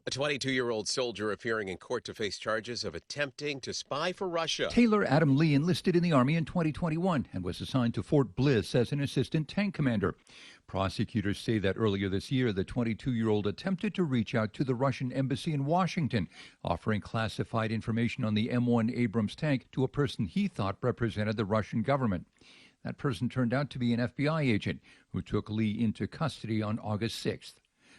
A 22-year-old soldier appearing in court to face charges of attempting to spy for Russia. Taylor Adam Lee enlisted in the Army in 2021 and was assigned to Fort Bliss as an assistant tank commander. Prosecutors say that earlier this year, the 22-year-old attempted to reach out to the Russian embassy in Washington, offering classified information on the M1 Abrams tank to a person he thought represented the Russian government. That person turned out to be an FBI agent who took Lee into custody on August 6th.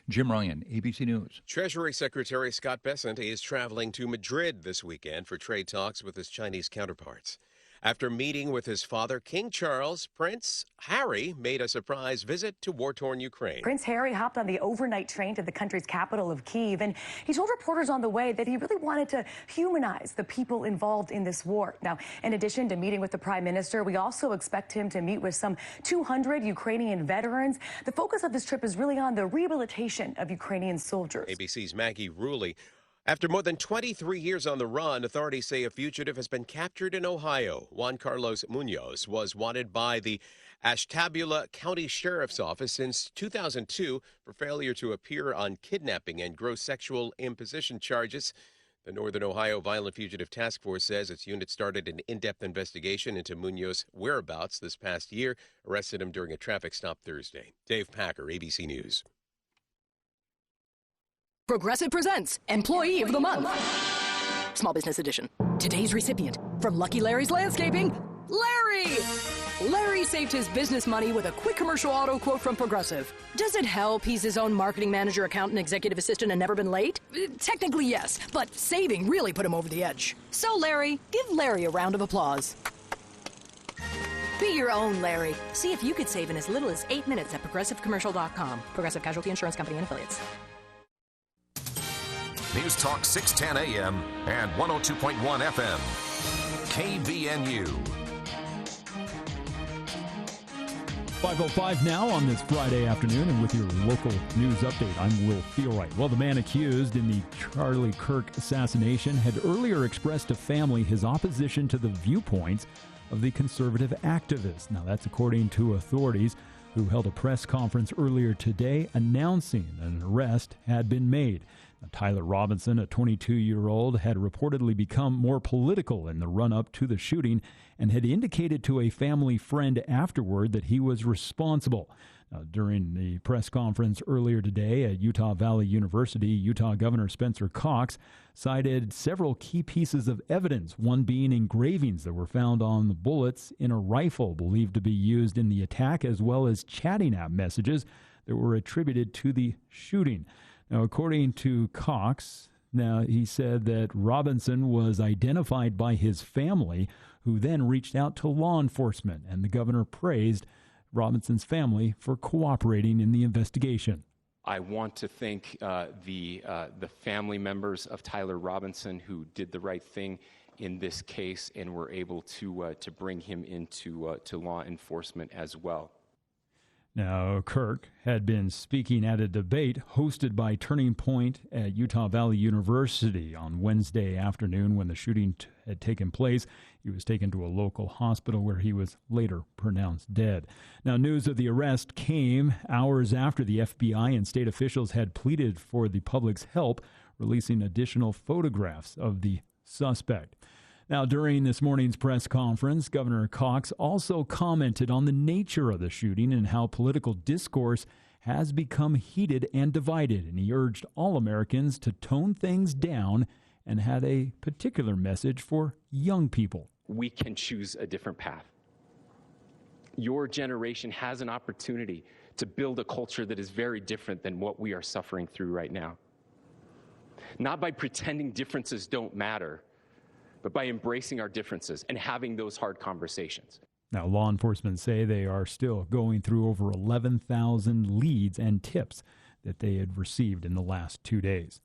Jim Ryan, ABC News. Treasury Secretary Scott Bessent is traveling to Madrid this weekend for trade talks with his Chinese counterparts. After meeting with his father, King Charles, Prince Harry made a surprise visit to war-torn Ukraine. Prince Harry hopped on the overnight train to the country's capital of Kyiv, and he told reporters on the way that he really wanted to humanize the people involved in this war. Now, in addition to meeting with the prime minister, we also expect him to meet with some 200 Ukrainian veterans. The focus of this trip is really on the rehabilitation of Ukrainian soldiers. ABC's Maggie Ruley. After more than 23 years on the run, authorities say a fugitive has been captured in Ohio. Juan Carlos Munoz was wanted by the Ashtabula County Sheriff's Office since 2002 for failure to appear on kidnapping and gross sexual imposition charges. The Northern Ohio Violent Fugitive Task Force says its unit started an in-depth investigation into Munoz's whereabouts this past year, arrested him during a traffic stop Thursday. Dave Packer, ABC News. Progressive presents Employee of the Month. Small Business Edition. Today's recipient from Lucky Larry's Landscaping, Larry! Larry saved his business money with a quick commercial auto quote from Progressive. Does it help he's his own marketing manager, accountant, executive assistant, and never been late? Technically, yes, but saving really put him over the edge. So, Larry, give Larry a round of applause. Be your own Larry. See if you could save in as little as 8 minutes at ProgressiveCommercial.com. Progressive Casualty Insurance Company and Affiliates. News Talk 610 AM and 102.1 FM. KVNU. 5:05 now on this Friday afternoon, and with your local news update, I'm Will Feelright. Well, the man accused in the Charlie Kirk assassination had earlier expressed to family his opposition to the viewpoints of the conservative activist. Now, that's according to authorities who held a press conference earlier today announcing an arrest had been made. Tyler Robinson, a 22-year-old, had reportedly become more political in the run-up to the shooting and had indicated to a family friend afterward that he was responsible. Now, during the press conference earlier today at Utah Valley University, Utah Governor Spencer Cox cited several key pieces of evidence, one being engravings that were found on the bullets in a rifle believed to be used in the attack, as well as chatting app messages that were attributed to the shooting. Now, according to Cox, he said that Robinson was identified by his family, who then reached out to law enforcement, and the governor praised Robinson's family for cooperating in the investigation. I want to thank the family members of Tyler Robinson who did the right thing in this case and were able to bring him into to law enforcement as well. Now, Kirk had been speaking at a debate hosted by Turning Point at Utah Valley University on Wednesday afternoon when the shooting had taken place. He was taken to a local hospital where he was later pronounced dead. Now, news of the arrest came hours after the FBI and state officials had pleaded for the public's help, releasing additional photographs of the suspect. Now, during this morning's press conference, Governor Cox also commented on the nature of the shooting and how political discourse has become heated and divided, and he urged all Americans to tone things down and had a particular message for young people. We can choose a different path. Your generation has an opportunity to build a culture that is very different than what we are suffering through right now. Not by pretending differences don't matter, but by embracing our differences and having those hard conversations. Now, law enforcement say they are still going through over 11,000 leads and tips that they had received in the last 2 days.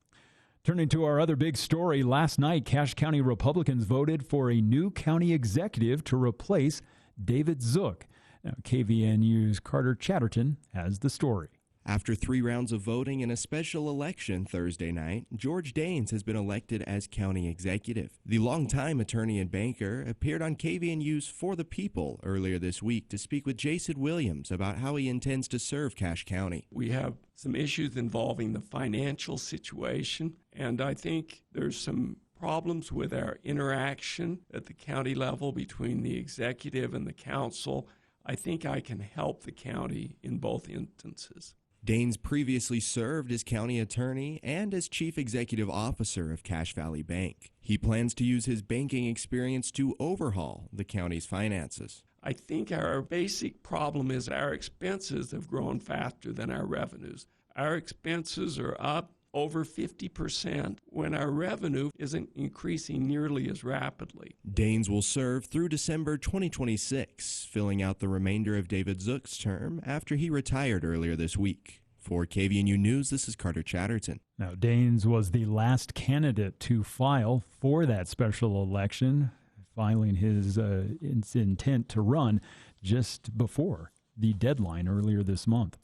Turning to our other big story, last night, Cache County Republicans voted for a new county executive to replace David Zook. Now, KVNU's Carter Chatterton has the story. After 3 rounds of voting and a special election Thursday night, George Daines has been elected as county executive. The longtime attorney and banker appeared on KVNU's For the People earlier this week to speak with Jason Williams about how he intends to serve Cache County. We have some issues involving the financial situation, and I think there's some problems with our interaction at the county level between the executive and the council. I think I can help the county in both instances. Daines previously served as county attorney and as chief executive officer of Cache Valley Bank. He plans to use his banking experience to overhaul the county's finances. I think our basic problem is our expenses have grown faster than our revenues. Our expenses are up over 50% when our revenue isn't increasing nearly as rapidly. Daines will serve through December 2026, filling out the remainder of David Zook's term after he retired earlier this week. For KVNU News, this is Carter Chatterton. Now, Daines was the last candidate to file for that special election, filing his intent to run just before the deadline earlier this month.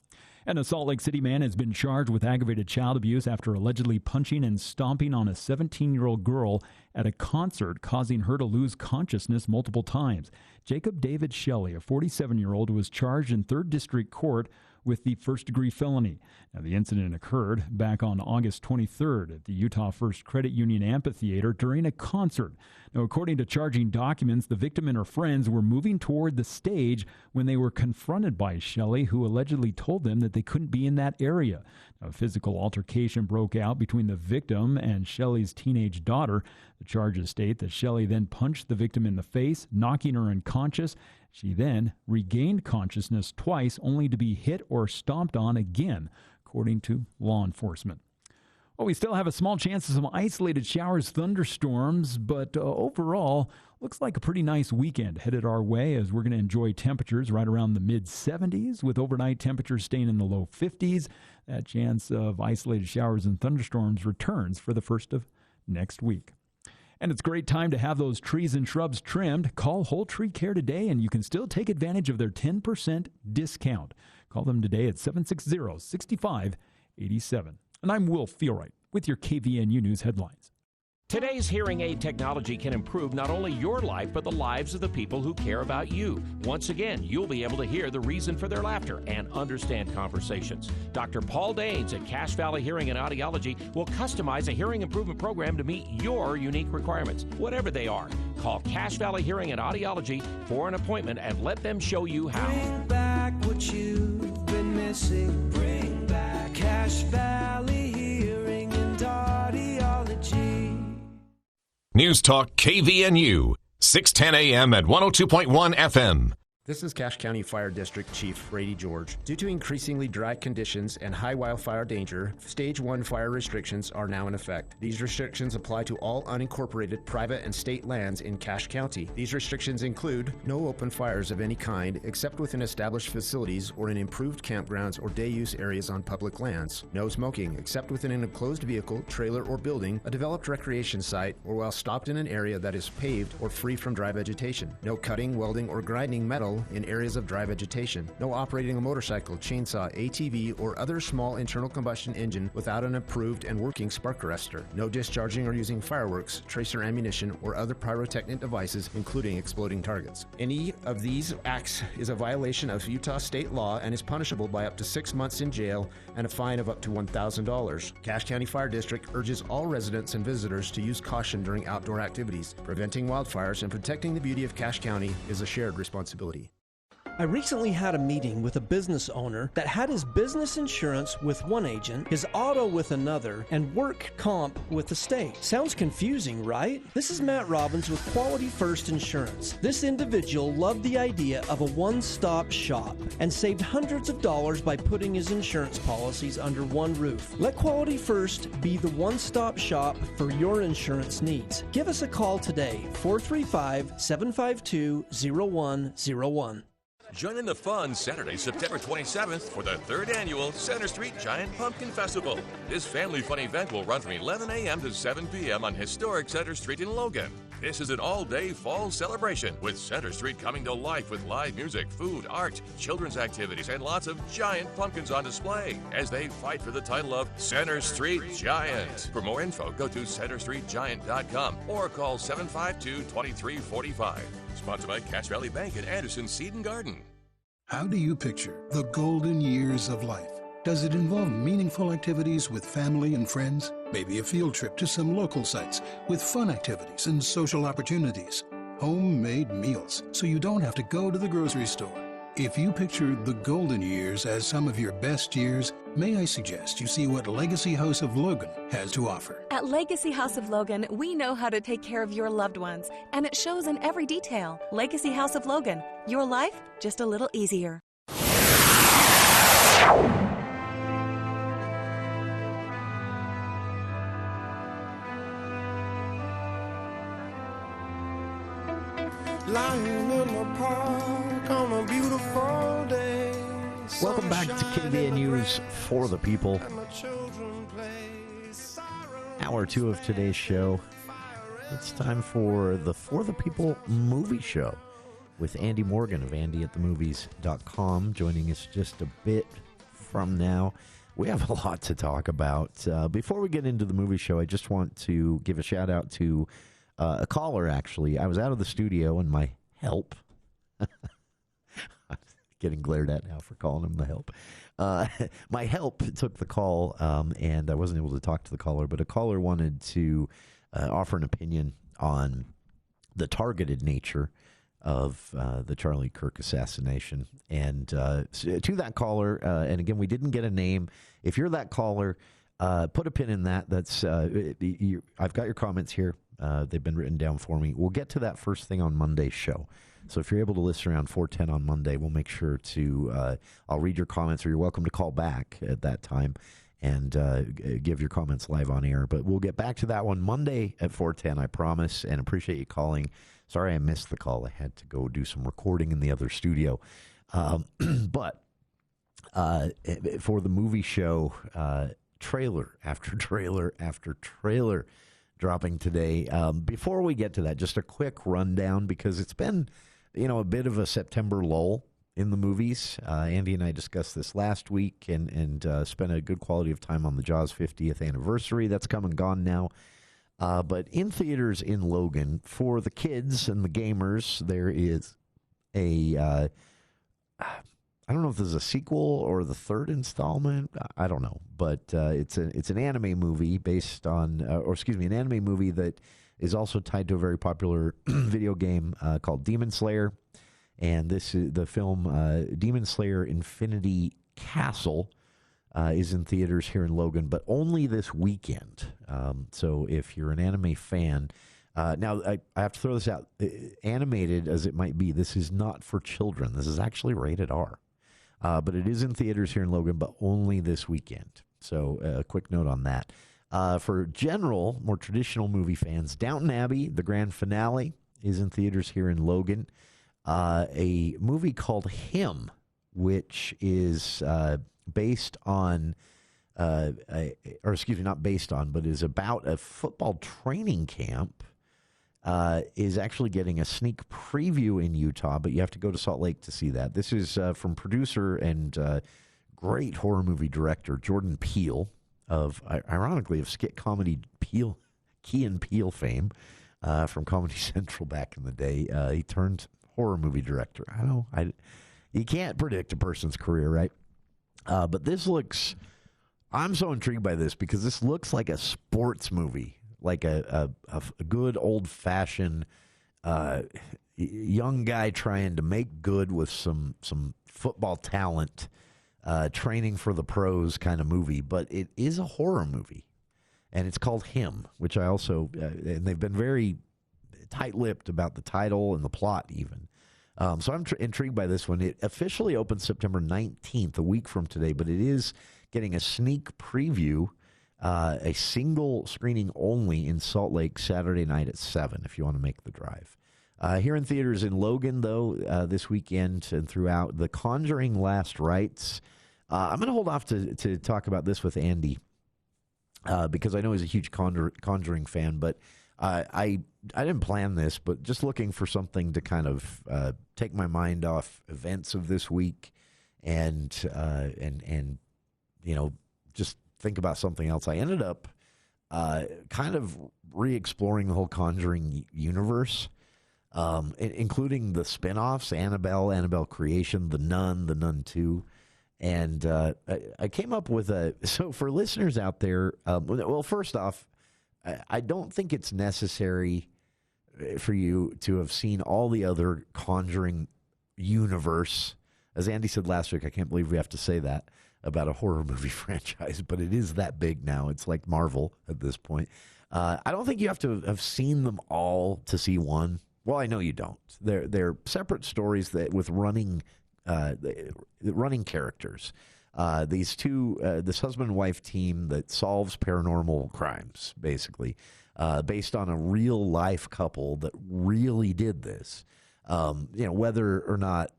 And a Salt Lake City man has been charged with aggravated child abuse after allegedly punching and stomping on a 17-year-old girl at a concert, causing her to lose consciousness multiple times. Jacob David Shelley, a 47-year-old, was charged in 3rd District Court with the first-degree felony. Now, the incident occurred back on August 23rd at the Utah First Credit Union Amphitheater during a concert. Now, according to charging documents, the victim and her friends were moving toward the stage when they were confronted by Shelley, who allegedly told them that they couldn't be in that area. Now, a physical altercation broke out between the victim and Shelley's teenage daughter. The charges state that Shelley then punched the victim in the face, knocking her unconscious. She then regained consciousness twice, only to be hit or stomped on again, according to law enforcement. Well, we still have a small chance of some isolated showers, thunderstorms, but overall, looks like a pretty nice weekend headed our way as we're going to enjoy temperatures right around the mid-70s with overnight temperatures staying in the low 50s. That chance of isolated showers and thunderstorms returns for the first of next week. And it's a great time to have those trees and shrubs trimmed. Call Whole Tree Care today, and you can still take advantage of their 10% discount. Call them today at 760-6587. And I'm Will Feelright with your KVNU News headlines. Today's hearing aid technology can improve not only your life, but the lives of the people who care about you. Once again, you'll be able to hear the reason for their laughter and understand conversations. Dr. Paul Daines at Cache Valley Hearing and Audiology will customize a hearing improvement program to meet your unique requirements, whatever they are. Call Cache Valley Hearing and Audiology for an appointment and let them show you how. Bring back what you've been missing. Bring back Cache Valley Hearing and Audiology. News Talk KVNU, 610 AM at 102.1 FM. This is Cache County Fire District Chief Brady George. Due to increasingly dry conditions and high wildfire danger, Stage 1 fire restrictions are now in effect. These restrictions apply to all unincorporated private and state lands in Cache County. These restrictions include no open fires of any kind except within established facilities or in improved campgrounds or day-use areas on public lands. No smoking except within an enclosed vehicle, trailer, or building, a developed recreation site, or while stopped in an area that is paved or free from dry vegetation. No cutting, welding, or grinding metal in areas of dry vegetation. No operating a motorcycle, chainsaw, ATV, or other small internal combustion engine without an approved and working spark arrestor. No discharging or using fireworks, tracer ammunition, or other pyrotechnic devices, including exploding targets. Any of these acts is a violation of Utah state law and is punishable by up to 6 months in jail and a fine of up to $1,000. Cache County Fire District urges all residents and visitors to use caution during outdoor activities. Preventing wildfires and protecting the beauty of Cache County is a shared responsibility. I recently had a meeting with a business owner that had his business insurance with one agent, his auto with another, and work comp with the state. Sounds confusing, right? This is Matt Robbins with Quality First Insurance. This individual loved the idea of a one-stop shop and saved hundreds of dollars by putting his insurance policies under one roof. Let Quality First be the one-stop shop for your insurance needs. Give us a call today, 435-752-0101. Join in the fun Saturday, September 27th for the 3rd annual Center Street Giant Pumpkin Festival. This family fun event will run from 11 a.m. to 7 p.m. on historic Center Street in Logan. This is an all-day fall celebration with Center Street coming to life with live music, food, art, children's activities, and lots of giant pumpkins on display as they fight for the title of Center Street Giant. For more info, go to centerstreetgiant.com or call 752-2345. Sponsored by Cache Valley Bank and Anderson Seed and Garden. How do you picture the golden years of life? Does it involve meaningful activities with family and friends? Maybe a field trip to some local sites with fun activities and social opportunities. Homemade meals, so you don't have to go to the grocery store. If you picture the golden years as some of your best years, may I suggest you see what Legacy House of Logan has to offer. At Legacy House of Logan, we know how to take care of your loved ones, and it shows in every detail. Legacy House of Logan, your life just a little easier. Lying in the park on a beautiful day. Welcome back to KVNU's For the People. Hour 2 of today's show. It's time for the For the People movie show with Andy Morgan of andyatthemovies.com, joining us just a bit from now. We have a lot to talk about. Before we get into the movie show, I just want to give a shout out to a caller, actually. I was out of the studio and my help, getting glared at now for calling him the help. My help took the call, and I wasn't able to talk to the caller, but a caller wanted to offer an opinion on the targeted nature of the Charlie Kirk assassination. And to that caller, and again, we didn't get a name. If you're that caller, put a pin in that. That's I've got your comments here. They've been written down for me. We'll get to that first thing on Monday's show. So if you're able to listen around 4:10 on Monday, we'll make sure to, I'll read your comments, or you're welcome to call back at that time and give your comments live on air. But we'll get back to that one Monday at 4:10, I promise, and appreciate you calling. Sorry I missed the call. I had to go do some recording in the other studio. But for the movie show, trailer after trailer after trailer dropping today. Before we get to that, just a quick rundown, because it's been, a bit of a September lull in the movies. Andy and I discussed this last week and spent a good quality of time on the Jaws 50th anniversary. That's come and gone now. But in theaters in Logan, for the kids and the gamers, there is a I don't know if this is a sequel or the third installment. I don't know, but it's an anime movie based on, an anime movie that is also tied to a very popular video game called Demon Slayer, and this is the film Demon Slayer Infinity Castle is in theaters here in Logan, but only this weekend. So if you're an anime fan. Now, I have to throw this out. Animated as it might be, this is not for children. This is actually rated R. But it is in theaters here in Logan, but only this weekend. So a quick note on that. For general, more traditional movie fans, Downton Abbey, the grand finale, is in theaters here in Logan. A movie called Him, which is based on, not based on, but is about a football training camp, is actually getting a sneak preview in Utah, but you have to go to Salt Lake to see that. This is from producer and great horror movie director Jordan Peele, ironically, of skit comedy Key and Peele fame from Comedy Central back in the day. He turned horror movie director. I know, you can't predict a person's career, right? But this looks, I'm so intrigued by this because this looks like a sports movie. Like a good old-fashioned young guy trying to make good with some football talent, training for the pros kind of movie. But it is a horror movie, and it's called Him, which I also and they've been very tight-lipped about the title and the plot even. So I'm intrigued by this one. It officially opens September 19th, a week from today, but it is getting a sneak preview. A single screening only in Salt Lake Saturday night at 7 if you want to make the drive. Here in theaters in Logan, though, this weekend and throughout, The Conjuring Last Rites. I'm going to hold off to talk about this with Andy because I know he's a huge Conjuring fan, but I didn't plan this, but just looking for something to kind of take my mind off events of this week, and just think about something else. I ended up kind of re-exploring the whole Conjuring universe, including the spin-offs, Annabelle Creation, The Nun 2. And I came up with so for listeners out there, well, first off, I don't think it's necessary for you to have seen all the other Conjuring universe. As Andy said last week, I can't believe we have to say that about a horror movie franchise, but it is that big now. It's like Marvel at this point. I don't think you have to have seen them all to see one. Well, I know you don't. They're separate stories that with running characters. These two, this husband and wife team that solves paranormal crimes, basically, based on a real life couple that really did this. Whether or not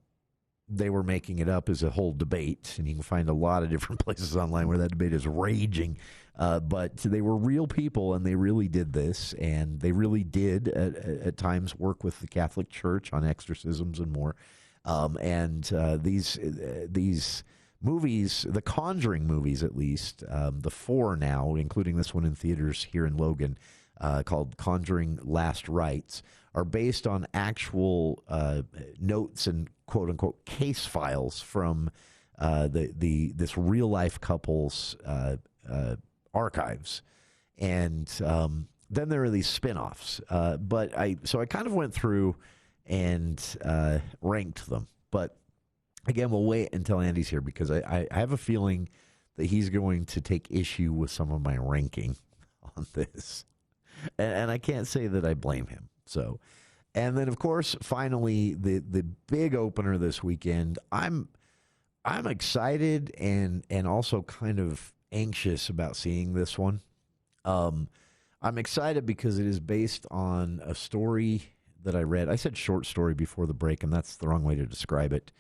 they were making it up is a whole debate, and you can find a lot of different places online where that debate is raging. But they were real people, and they really did this, and they really did at times work with the Catholic Church on exorcisms and more. These movies, the Conjuring movies at least, the 4 now, including this one in theaters here in Logan, called Conjuring Last Rites, are based on actual notes and quote-unquote case files from this real-life couple's archives. And then there are these spin-offs. But I kind of went through and ranked them. But again, we'll wait until Andy's here because I have a feeling that he's going to take issue with some of my ranking on this. And I can't say that I blame him. So, and then of course, finally, the big opener this weekend. I'm excited and also kind of anxious about seeing this one. I'm excited because it is based on a story that I read. I said short story before the break, and that's the wrong way to describe it.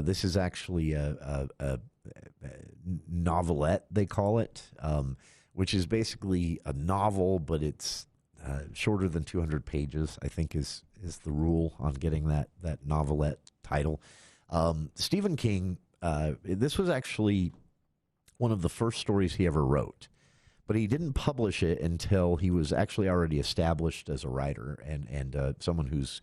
This is actually a novelette, they call it, which is basically a novel, but it's shorter than 200 pages, I think is the rule on getting that novelette title. Stephen King, this was actually one of the first stories he ever wrote, but he didn't publish it until he was actually already established as a writer and someone whose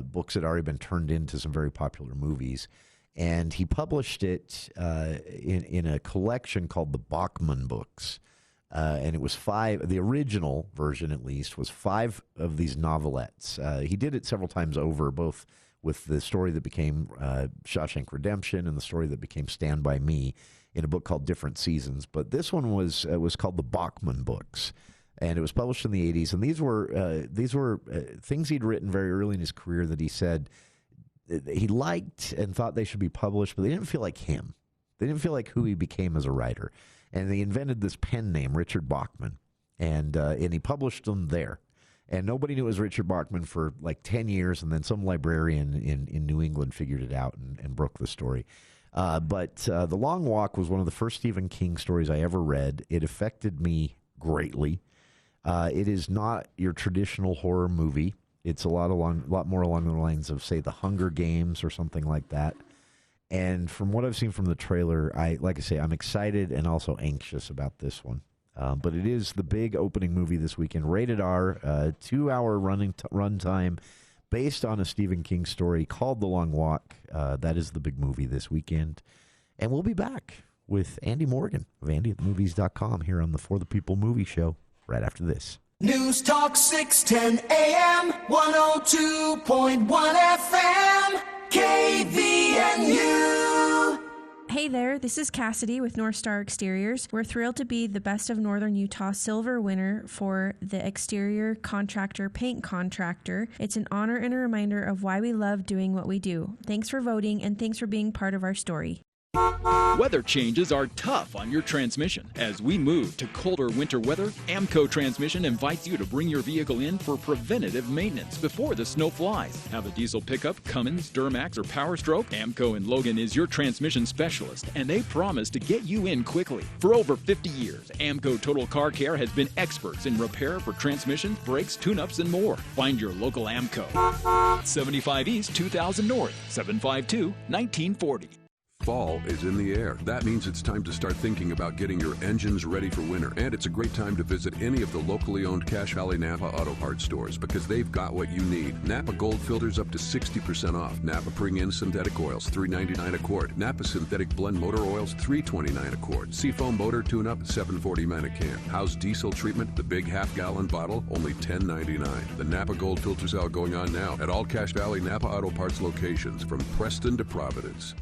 books had already been turned into some very popular movies. And he published it in a collection called the Bachman Books. And it was 5, the original version at least, was 5 of these novelettes. He did it several times over, both with the story that became Shawshank Redemption and the story that became Stand By Me in a book called Different Seasons. But this one was called the Bachman Books, and it was published in the 80s. And these were things he'd written very early in his career that he said he liked and thought they should be published, but they didn't feel like him. They didn't feel like who he became as a writer. And they invented this pen name, Richard Bachman, and he published them there. And nobody knew it was Richard Bachman for like 10 years, and then some librarian in New England figured it out and broke the story. But The Long Walk was one of the first Stephen King stories I ever read. It affected me greatly. It is not your traditional horror movie. It's a lot more along the lines of, say, The Hunger Games or something like that. And from what I've seen from the trailer, like I say, I'm excited and also anxious about this one. But it is the big opening movie this weekend, rated R, 2-hour run time, based on a Stephen King story called The Long Walk. That is the big movie this weekend. And we'll be back with Andy Morgan of AndyAtTheMovies.com here on the For the People Movie Show right after this. News Talk 610 AM, 102.1 FM, KVNU. Hey there, this is Cassidy with North Star Exteriors. We're thrilled to be the Best of Northern Utah Silver winner for the Exterior Contractor Paint Contractor. It's an honor and a reminder of why we love doing what we do. Thanks for voting, and thanks for being part of our story. Weather changes are tough on your transmission. As we move to colder winter weather, AMCO Transmission invites you to bring your vehicle in for preventative maintenance before the snow flies. Have a diesel pickup, Cummins, Duramax, or Power Stroke? AMCO in Logan is your transmission specialist, and they promise to get you in quickly. For over 50 years, AMCO Total Car Care has been experts in repair for transmissions, brakes, tune-ups, and more. Find your local AMCO. 75 East, 2000 North, 752-1940. Fall is in the air. That means it's time to start thinking about getting your engines ready for winter. And it's a great time to visit any of the locally owned Cache Valley Napa Auto Parts stores because they've got what you need. Napa Gold filters up to 60% off. Napa Bring-In synthetic oils, $3.99 a quart. Napa synthetic blend motor oils, $3.29 a quart. Seafoam motor tune-up, $7.49 a can. House diesel treatment, the big half-gallon bottle, only $10.99. The Napa Gold filter sale going on now at all Cache Valley Napa Auto Parts locations from Preston to Providence.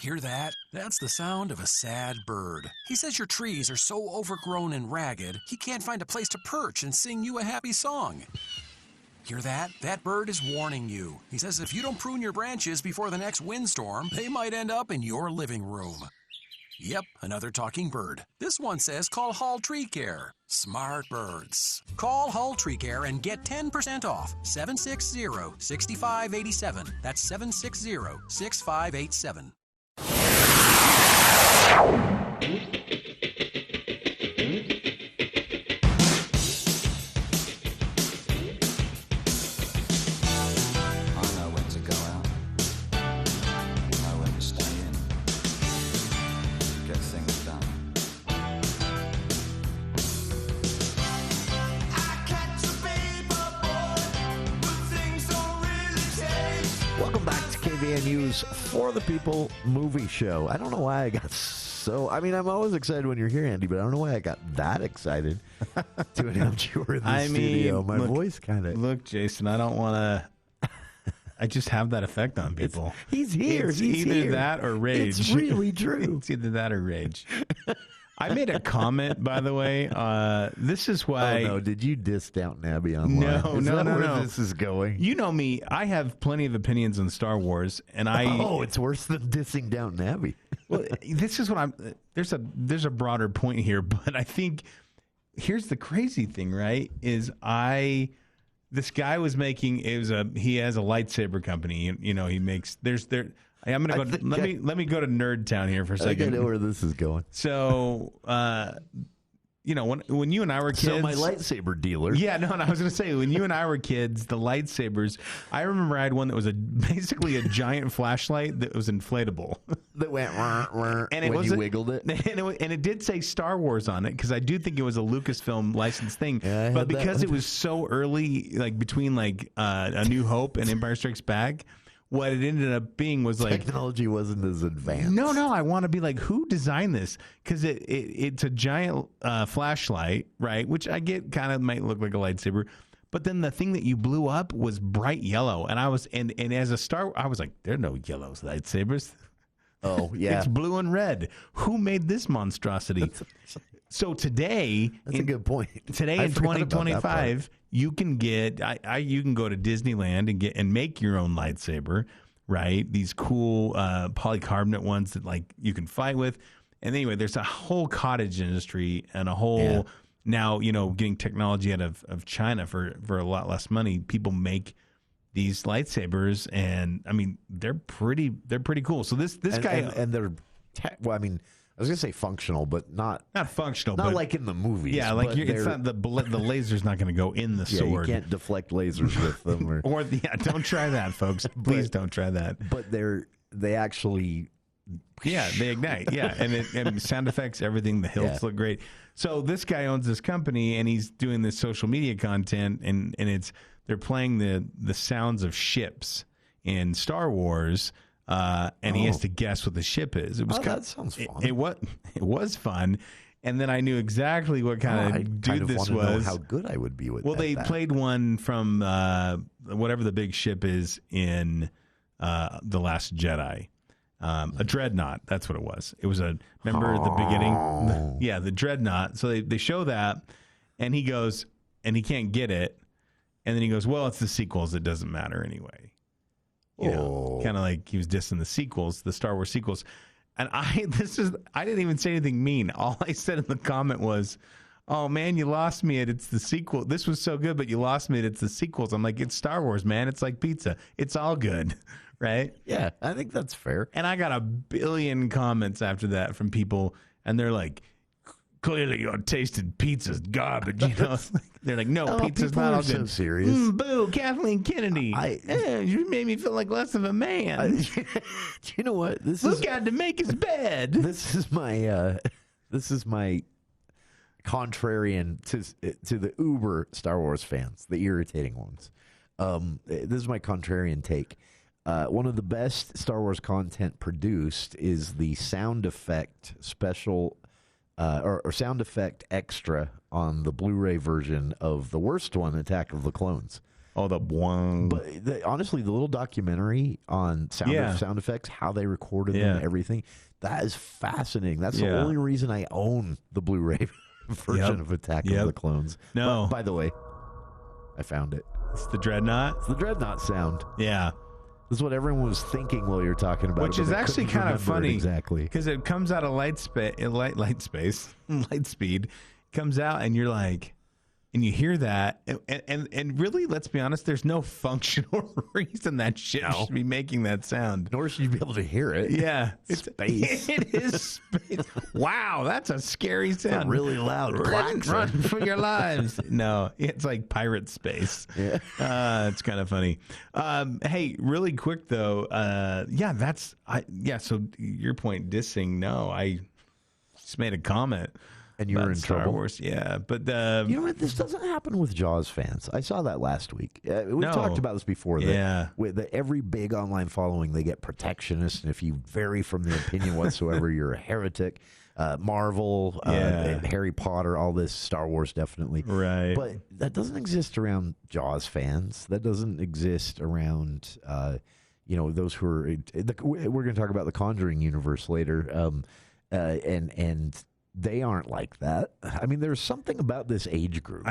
Hear that? That's the sound of a sad bird. He says your trees are so overgrown and ragged, he can't find a place to perch and sing you a happy song. Hear that? That bird is warning you. He says if you don't prune your branches before the next windstorm, they might end up in your living room. Yep, another talking bird. This one says call Hall Tree Care. Smart birds. Call Hull Tree Care and get 10% off. 760-6587. That's 760-6587. KVNU's For the People movie show. I don't know why I got I'm always excited when you're here, Andy, but I don't know why I got that excited to announce you were in the studio. My voice kind of... Look, Jason, I don't want to... I just have that effect on people. He's here. It's either that or rage. It's really true. It's either that or rage. I made a comment, by the way. This is why... Oh, no. Did you diss Downton Abbey online? No. This is going? You know me. I have plenty of opinions on Star Wars, and Oh, it's worse than dissing Downton Abbey. Well, this is what I'm... There's a broader point here, but I think... Here's the crazy thing, right? This guy was making... He has a lightsaber company. You know, he makes... I'm gonna go. Let me go to Nerd Town here for a second. I know where this is going. So, when you and I were kids, so my lightsaber dealer. Yeah, no. I was gonna say when you and I were kids, the lightsabers. I remember I had one that was basically a giant flashlight that was inflatable. That went and it when you wiggled it, and it did say Star Wars on it because I do think it was a Lucasfilm licensed thing. Yeah, but because it was so early, like between A New Hope and Empire Strikes Back. What it ended up being was technology wasn't as advanced. No, I want to be like, who designed this? Because it's a giant flashlight, right? Which I get kind of might look like a lightsaber, but then the thing that you blew up was bright yellow, and I was and as a I was like, there are no yellow lightsabers. Oh yeah, it's blue and red. Who made this monstrosity? So today, that's a good point. Today in 2025, you can get you can go to Disneyland and make your own lightsaber, right? These cool polycarbonate ones that you can fight with. And anyway, there's a whole cottage industry and a whole now getting technology out of China for a lot less money. People make these lightsabers, and I mean they're pretty cool. So this guy and they're I was gonna say functional, but not functional. Not but, like in the movies. Yeah, it's not the laser's not going to go in the sword. You can't deflect lasers with them. Don't try that, folks. Please don't try that. But they actually. Yeah, they ignite. Yeah, and sound effects, everything. The hilts look great. So this guy owns this company, and he's doing this social media content, and they're playing the sounds of ships in Star Wars. And he has to guess what the ship is. That sounds fun. It was fun, and then I knew exactly what kind of dude this was. Know how good I would be with. Well, they played one from whatever the big ship is in The Last Jedi, a dreadnought. That's what it was. It was remember at the beginning? The dreadnought. So they show that, and he goes, and he can't get it, and then he goes, well, it's the sequels. It doesn't matter anyway. You know, kind of like he was dissing the sequels, the Star Wars sequels. And I didn't even say anything mean. All I said in the comment was, "Oh man, you lost me at it's the sequel. This was so good, but you lost me at it's the sequels." I'm like, it's Star Wars, man. It's like pizza. It's all good, right? Yeah, I think that's fair. And I got a billion comments after that from people, and they're like, "Clearly, your tasted pizza's garbage." You know, they're like, "No, pizza's not all good." So serious. Boo, Kathleen Kennedy. You made me feel like less of a man. Do you know what? Luke had to make his bed. This is my contrarian to the uber Star Wars fans, the irritating ones. This is my contrarian take. One of the best Star Wars content produced is the sound effect special or sound effect extra on the Blu-ray version of the worst one, Attack of the Clones. Oh, the one. But honestly, the little documentary on sound effects, how they recorded them, everything, that is fascinating. That's the only reason I own the Blu-ray version of Attack of the Clones. No. But, by the way, I found it. It's the Dreadnought? It's the Dreadnought sound. Yeah. This is what everyone was thinking while you were talking about Which it. is actually kind of funny. Exactly. Because it comes out of light speed, comes out, and you're like, and you hear that, and really, let's be honest, there's no functional reason that shit should be making that sound. Nor should you be able to hear it. Yeah. It's space. It is space. Wow, that's a scary sound. It's a really loud klaxon. Run for your lives. No, it's like pirate space. Yeah. It's kind of funny. Hey, really quick though. So your point, dissing. No, I just made a comment. And you were in Star trouble. Wars, yeah. But you know what? This doesn't happen with Jaws fans. I saw that last week. We talked about this before. With every big online following, they get protectionist, and if you vary from the opinion whatsoever, you're a heretic. Marvel, Harry Potter, all this, Star Wars, definitely. Right. But that doesn't exist around Jaws fans. That doesn't exist around, those who are. We're going to talk about the Conjuring universe later, and they aren't like that. I mean, there's something about this age group.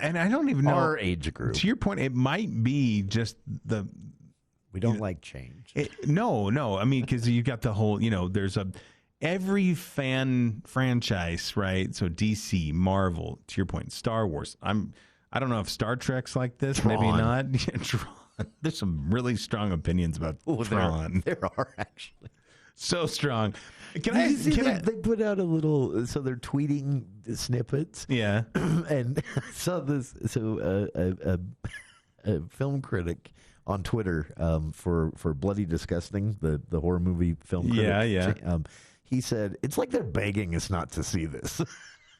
And I don't even know our age group. To your point, it might be just we don't like change. No. I mean, because you got the whole. There's every fan franchise, right? So DC, Marvel. To your point, Star Wars. I don't know if Star Trek's like this. Tron. Maybe not. Tron. There's some really strong opinions about Tron. There are actually. So strong. They put out a little, so they're tweeting snippets. Yeah. And saw this, a film critic on Twitter for Bloody Disgusting, the horror movie film critic. Yeah. He said, it's like they're begging us not to see this.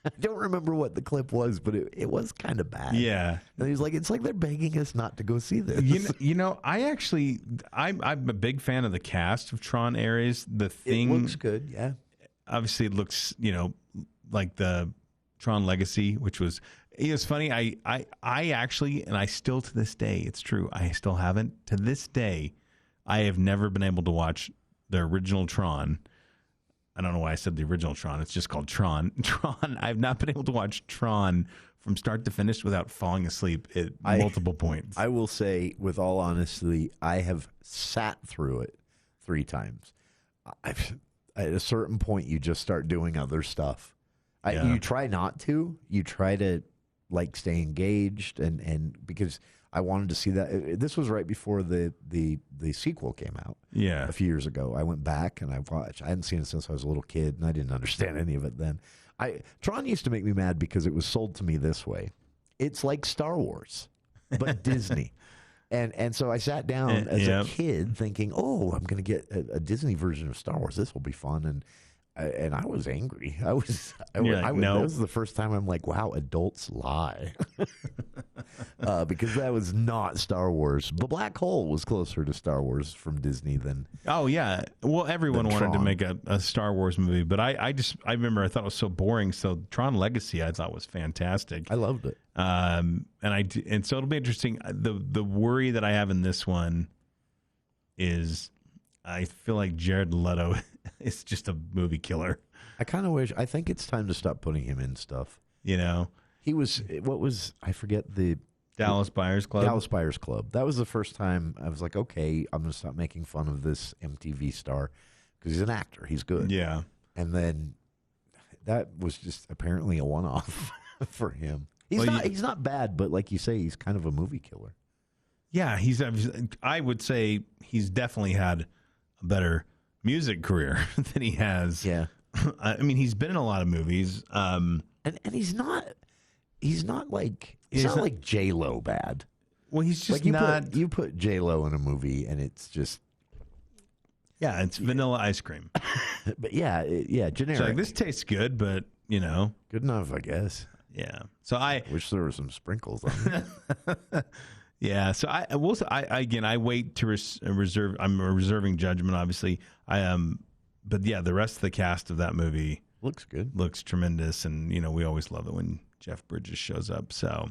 I don't remember what the clip was, but it was kind of bad. Yeah. And he's like, it's like they're begging us not to go see this. I'm a big fan of the cast of Tron Ares. The thing it looks good, yeah. Obviously, it looks, like the Tron Legacy, which was, it was funny. I actually, and I still to this day, it's true, I still haven't. To this day, I have never been able to watch the original Tron. I don't know why I said the original Tron. It's just called Tron. I've not been able to watch Tron from start to finish without falling asleep at multiple points. I will say, with all honesty, I have sat through it 3 times. At a certain point, you just start doing other stuff. You try not to. You try to stay engaged, and because I wanted to see that. This was right before the sequel came out. Yeah, a few years ago. I went back and I watched. I hadn't seen it since I was a little kid, and I didn't understand any of it then. Tron used to make me mad because it was sold to me this way. It's like Star Wars, but Disney. And so I sat down as a kid thinking, oh, I'm going to get a Disney version of Star Wars. This will be fun. And I was angry. No. That was the first time I'm like, wow, adults lie. Because that was not Star Wars. The Black Hole was closer to Star Wars from Disney than. Oh, yeah. Well, everyone wanted to make a Star Wars movie, but I remember I thought it was so boring. So Tron Legacy I thought was fantastic. I loved it. And so it'll be interesting. The worry that I have in this one is I feel like Jared Leto is just a movie killer. I think it's time to stop putting him in stuff. He was, I forget the Dallas Buyers Club. Dallas Buyers Club. That was the first time I was like, okay, I'm going to stop making fun of this MTV star because he's an actor. He's good. Yeah. And then that was just apparently a one-off for him. He's not bad, but like you say, he's kind of a movie killer. Yeah, I would say he's definitely had a better music career than he has. Yeah. I mean, he's been in a lot of movies. And he's not like J-Lo bad. Well, he's just like you put J-Lo in a movie and it's just it's vanilla ice cream. But generic. So like, this tastes good, but good enough, I guess. Yeah. So I wish there were some sprinkles on it. Yeah. So I wait to reserve. I'm reserving judgment, obviously. But yeah, the rest of the cast of that movie looks good, looks tremendous, and we always love it when Jeff Bridges shows up. So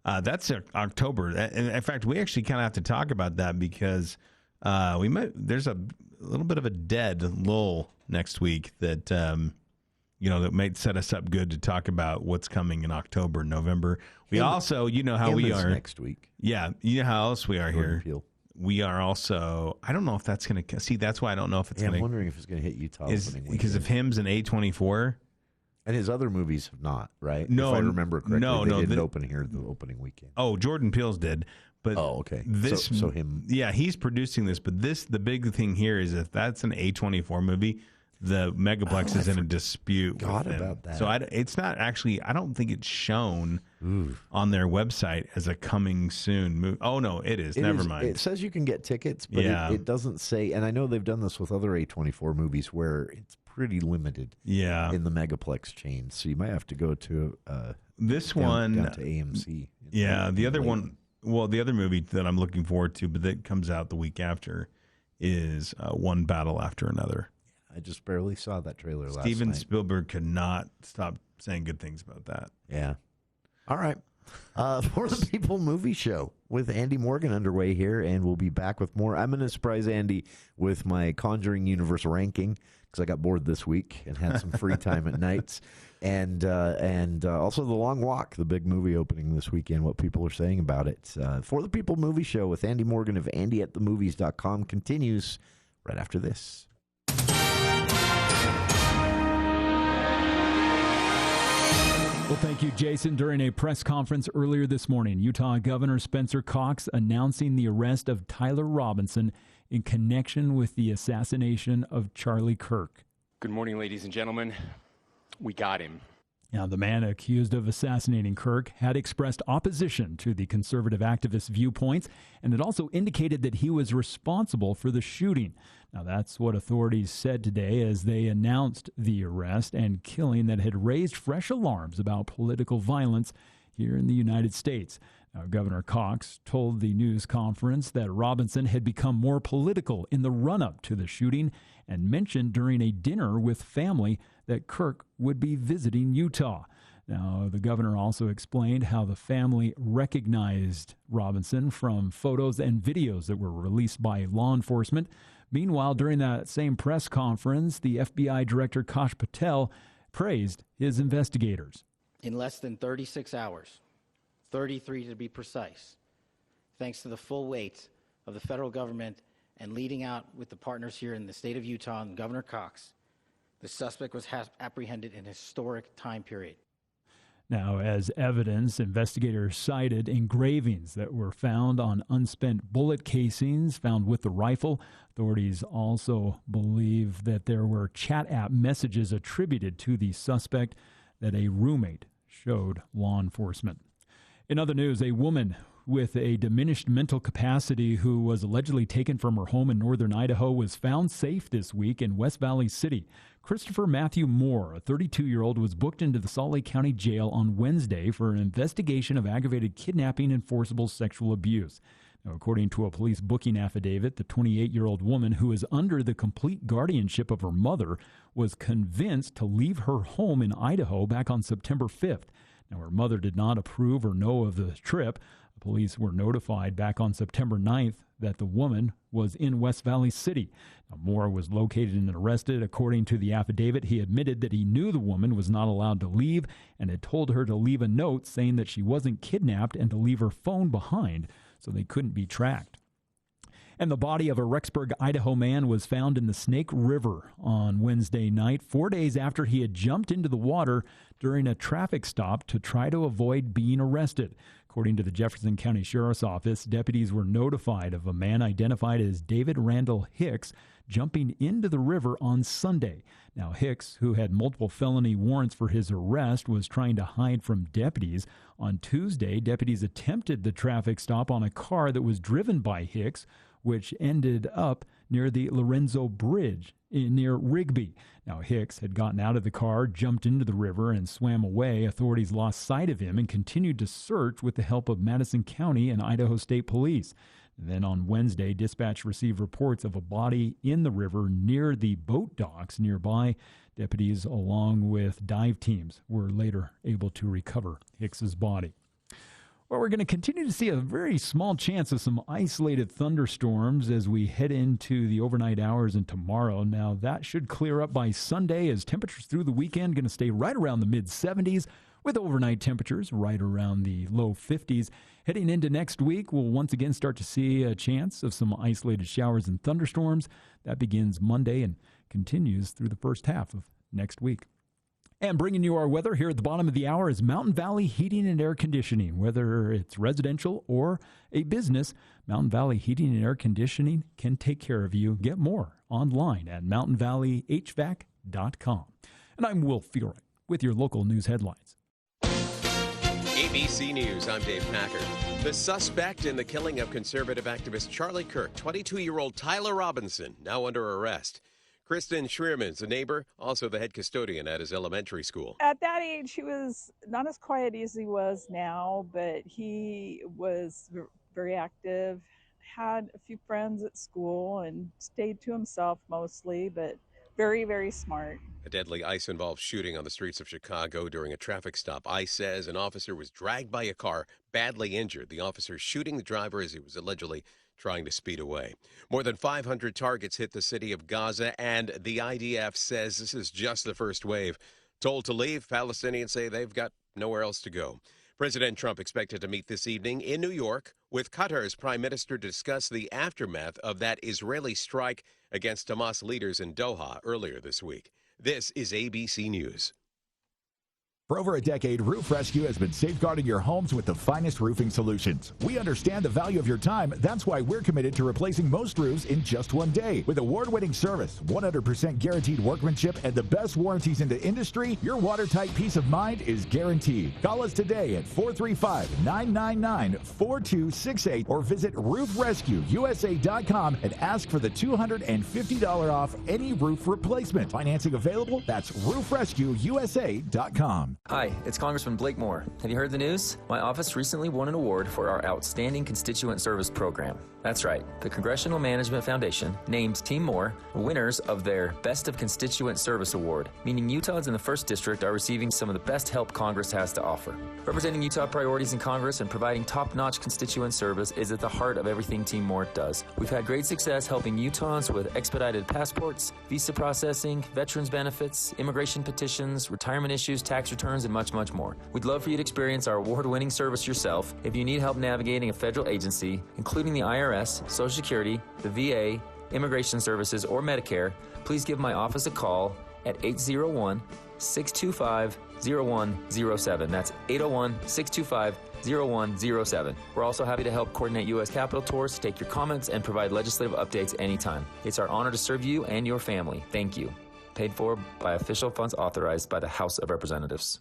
that's October. And in fact, we actually kind of have to talk about that because there's a little bit of a dead lull next week that that might set us up good to talk about what's coming in October and November. We also, how we are next week. Yeah, you know how else we are Jordan here. Peele. We are also. I don't know if that's going to see. That's why I don't know if it's going to. I'm wondering if it's going to hit Utah opening weekend. Because of him's an A24. And his other movies have not, right? No, if I remember correctly, they didn't the, open here the opening weekend. Oh, Jordan Peele's did. But okay. This, so him. Yeah, he's producing this. But the big thing here is if that's an A24 movie, the Megaplex is in a dispute. Forgot about that. So it's not actually. I don't think it's shown on their website as a coming soon movie. Oh no, it is. Never mind. It says you can get tickets, but it doesn't say. And I know they've done this with other A24 movies where it's pretty limited. Yeah. In the Megaplex chain, so you might have to go to this down to AMC. Yeah, the other one. Well, the other movie that I'm looking forward to, but that comes out the week after, is One Battle After Another. I just barely saw that trailer last night. Steven Spielberg could not stop saying good things about that. Yeah. All right. For the People Movie Show with Andy Morgan underway here, and we'll be back with more. I'm going to surprise Andy with my Conjuring Universe ranking because I got bored this week and had some free time at nights. And also The Long Walk, the big movie opening this weekend, what people are saying about it. For the People Movie Show with Andy Morgan of AndyAtTheMovies.com continues right after this. Well, thank you, Jason. During a press conference earlier this morning, Utah Governor Spencer Cox announcing the arrest of Tyler Robinson in connection with the assassination of Charlie Kirk. Good morning, ladies and gentlemen. We got him. Now, the man accused of assassinating Kirk had expressed opposition to the conservative activist viewpoints, and it also indicated that he was responsible for the shooting. Now, that's what authorities said today as they announced the arrest and killing that had raised fresh alarms about political violence here in the United States. Now, Governor Cox told the news conference that Robinson had become more political in the run-up to the shooting and mentioned during a dinner with family that Kirk would be visiting Utah. Now, the governor also explained how the family recognized Robinson from photos and videos that were released by law enforcement. Meanwhile, during that same press conference, the FBI Director Kash Patel praised his investigators. In less than 36 hours, 33 to be precise, thanks to the full weight of the federal government and leading out with the partners here in the state of Utah and Governor Cox, the suspect was apprehended in a historic time period. Now, as evidence, investigators cited engravings that were found on unspent bullet casings found with the rifle. Authorities also believe that there were chat app messages attributed to the suspect that a roommate showed law enforcement. In other news, a woman with a diminished mental capacity who was allegedly taken from her home in northern Idaho was found safe this week in West Valley City. Christopher Matthew Moore, a 32-year-old, was booked into the Salt Lake County Jail on Wednesday for an investigation of aggravated kidnapping and forcible sexual abuse. Now, according to a police booking affidavit, the 28-year-old woman, who is under the complete guardianship of her mother, was convinced to leave her home in Idaho back on September 5th. Now, her mother did not approve or know of the trip. Police were notified back on September 9th that the woman was in West Valley City. Now, Moore was located and arrested. According to the affidavit, he admitted that he knew the woman was not allowed to leave and had told her to leave a note saying that she wasn't kidnapped and to leave her phone behind so they couldn't be tracked. And the body of a Rexburg, Idaho man was found in the Snake River on Wednesday night, 4 days after he had jumped into the water during a traffic stop to try to avoid being arrested. According to the Jefferson County Sheriff's Office, deputies were notified of a man identified as David Randall Hicks jumping into the river on Sunday. Now, Hicks, who had multiple felony warrants for his arrest, was trying to hide from deputies. On Tuesday, deputies attempted the traffic stop on a car that was driven by Hicks, which ended up near the Lorenzo Bridge near Rigby. Now, Hicks had gotten out of the car, jumped into the river, and swam away. Authorities lost sight of him and continued to search with the help of Madison County and Idaho State Police. Then on Wednesday, dispatch received reports of a body in the river near the boat docks nearby. Deputies, along with dive teams, were later able to recover Hicks's body. Well, we're going to continue to see a very small chance of some isolated thunderstorms as we head into the overnight hours and tomorrow. Now, that should clear up by Sunday as temperatures through the weekend going to stay right around the mid-70s with overnight temperatures right around the low 50s. Heading into next week, we'll once again start to see a chance of some isolated showers and thunderstorms. That begins Monday and continues through the first half of next week. And bringing you our weather here at the bottom of the hour is Mountain Valley Heating and Air Conditioning. Whether it's residential or a business, Mountain Valley Heating and Air Conditioning can take care of you. Get more online at mountainvalleyhvac.com. And I'm Will Fiore with your local news headlines. ABC News, I'm Dave Packer. The suspect in the killing of conservative activist Charlie Kirk, 22-year-old Tyler Robinson, now under arrest. Kristen Schreerman's a neighbor, also the head custodian at his elementary school. At that age, he was not as quiet as he was now, but he was very active, had a few friends at school, and stayed to himself mostly, but very, very smart. A deadly ICE-involved shooting on the streets of Chicago during a traffic stop. ICE says an officer was dragged by a car, badly injured. The officer shooting the driver as he was allegedly trying to speed away. More than 500 targets hit the city of Gaza, and the IDF says this is just the first wave. Told to leave, Palestinians say they've got nowhere else to go. President Trump expected to meet this evening in New York with Qatar's prime minister to discuss the aftermath of that Israeli strike against Hamas leaders in Doha earlier this week. This is ABC News. For over a decade, Roof Rescue has been safeguarding your homes with the finest roofing solutions. We understand the value of your time. That's why we're committed to replacing most roofs in just one day. With award-winning service, 100% guaranteed workmanship, and the best warranties in the industry, your watertight peace of mind is guaranteed. Call us today at 435-999-4268 or visit roofrescueusa.com and ask for the $250 off any roof replacement. Financing available? That's roofrescueusa.com. Hi, it's Congressman Blake Moore. Have you heard the news? My office recently won an award for our Outstanding Constituent Service Program. That's right. The Congressional Management Foundation named Team Moore winners of their Best of Constituent Service Award, meaning Utahns in the 1st District are receiving some of the best help Congress has to offer. Representing Utah priorities in Congress and providing top-notch constituent service is at the heart of everything Team Moore does. We've had great success helping Utahns with expedited passports, visa processing, veterans benefits, immigration petitions, retirement issues, tax returns, and much, much more. We'd love for you to experience our award-winning service yourself. If you need help navigating a federal agency, including the IRS, Social Security, the VA, Immigration Services, or Medicare, please give my office a call at 801-625-0107. That's 801-625-0107. We're also happy to help coordinate U.S. Capitol tours, take your comments, and provide legislative updates anytime. It's our honor to serve you and your family. Thank you. Paid for by official funds authorized by the House of Representatives.